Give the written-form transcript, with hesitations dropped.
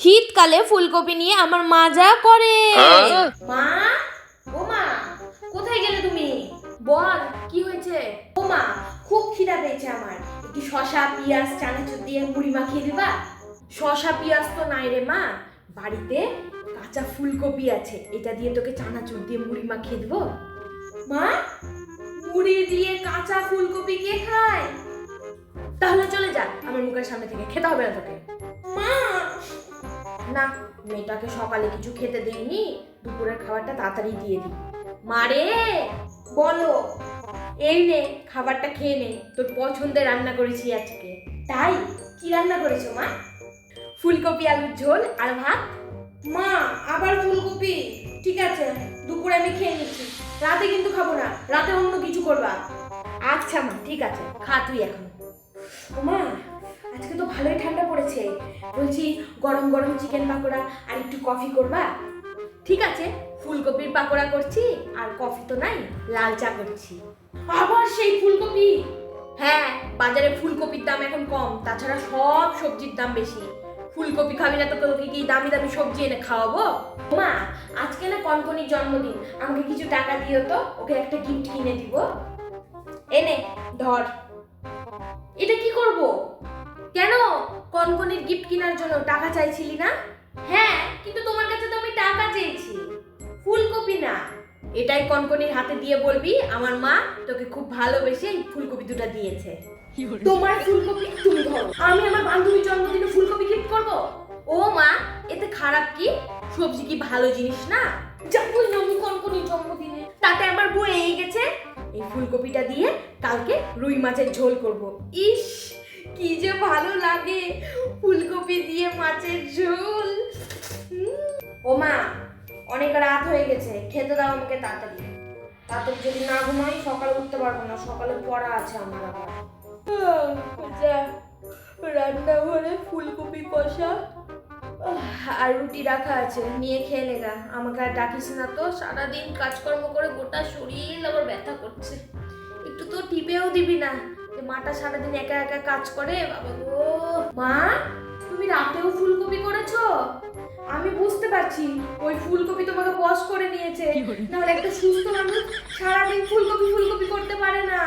শীতকালে ফুলকপি নিয়ে আমার মা যা করে। মা, ও মা, কোথায় গেলে তুমি? বল, কি হয়েছে? ও মা, খুব খিদা পেয়েছে আমার। একটু শসা পেঁয়াজ চানাচুর দিয়ে মুড়ি মাখিয়ে দিবা? শসা পেঁয়াজ তো নাই রে মা, বাড়িতে কাঁচা ফুলকপি আছে, এটা দিয়ে তোকে চানাচুর দিয়ে মুড়ি মাখিয়ে দেবো। মা, মুড়ি দিয়ে কাঁচা ফুলকপি কে খায়? তাহলে চলে যা আমার মুখের সামনে থেকে, খেতে হবে না তোকে। মা, না, মেয়েটাকে সকালে কিছু খেতে দেইনি, দুপুরের খাবারটা তাড়াতাড়ি দিয়ে দিই। মারে, বলো। এই নে, খাবারটা খেয়ে নে, তোর পছন্দের রান্না করেছি আজকে। তাই? কি রান্না করেছো মা? ফুলকপি আলুর ঝোল আর ভাত। মা, আবার ফুলকপি? ঠিক আছে, দুপুরে আমি খেয়ে নিচ্ছি, রাতে কিন্তু খাবো না, রাতে অন্য কিছু করবা। আচ্ছা মা, ঠিক আছে, খা তুই এখন। ও মা, আজকে তো ভালোই ঠান্ডা পড়েছে, বলছি গরম গরম চিকেন পাকোড়া আর একটু কফি করবা? ঠিক আছে, ফুলকপির পাকোড়া করছি, আর কফি তো নাই, লাল চা করছি। আবার সেই ফুলকপি? হ্যাঁ, বাজারে ফুলকপির দাম এখন কম, তাছাড়া সব সবজির দাম বেশি। ফুলকপি খাবি না তো তোকে কি দামি দামি সবজি এনে খাওয়াবো? মা, আজকে না কনকনির জন্মদিন, আমাকে কিছু টাকা দিও তো, ওকে একটা গিফট কিনে দিব। এনে ধর। এটা কি করব? কেন, কনকনির গিফট কেনার জন্য টাকা চাইছিলি না? হ্যাঁ, কিন্তু তোমার কাছে তো আমি টাকা চেয়েছি, ফুলকপি না। এটাই কনকনির হাতে দিয়ে বলবি আমার মা তোকে খুব ভালোবেসে এই ফুলকপি দুটো দিয়েছে। তোমার ফুলকপি তুমি ধরো, আমি আমার বান্ধবীর জন্মদিনে ফুলকপি গিফট করব? ও মা, এতে খারাপ কি? সবজি কি ভালো জিনিস না? যা বললাম কনকনির জন্মদিনে, তাতে আমার বউ এই গেছে। এই ফুলকপিটা দিয়ে কালকে রুই মাছের ঝোল করব। ইস, কি যে ভালো লাগে ফুলকপি দিয়ে মাছের ঝোল। ও মা, অনেক রাত হয়ে গেছে, খেতে দাও আমাকে তাড়াতাড়ি। তাড়াতাড়ি যদি না ঘুমাই সকালে উঠতে পারবো না, সকালে পড়া আছে আমার আবার। যা, রান্নাঘরে ফুলকপি কষা আর রুটি রাখা আছে, নিয়ে খেয়ে নেগা। আমাকে আর ডাকিস না তো, সারাদিন কাজকর্ম করে গোটা শরীর আবার ব্যথা করছে। একটু তো টিপেও দিবি না, যে মাটা সারাদিন একা একা কাজ করে। বাবা গো। মা, তুমি রাতেও ফুলকপি করেছো? আমি বুঝতে পারছি, ওই ফুলকপি তোমাকে বশ করে নিয়েছে, নাহলে একটা সুস্থ মানুষ সারাদিন ফুলকপি ফুলকপি করতে পারে না।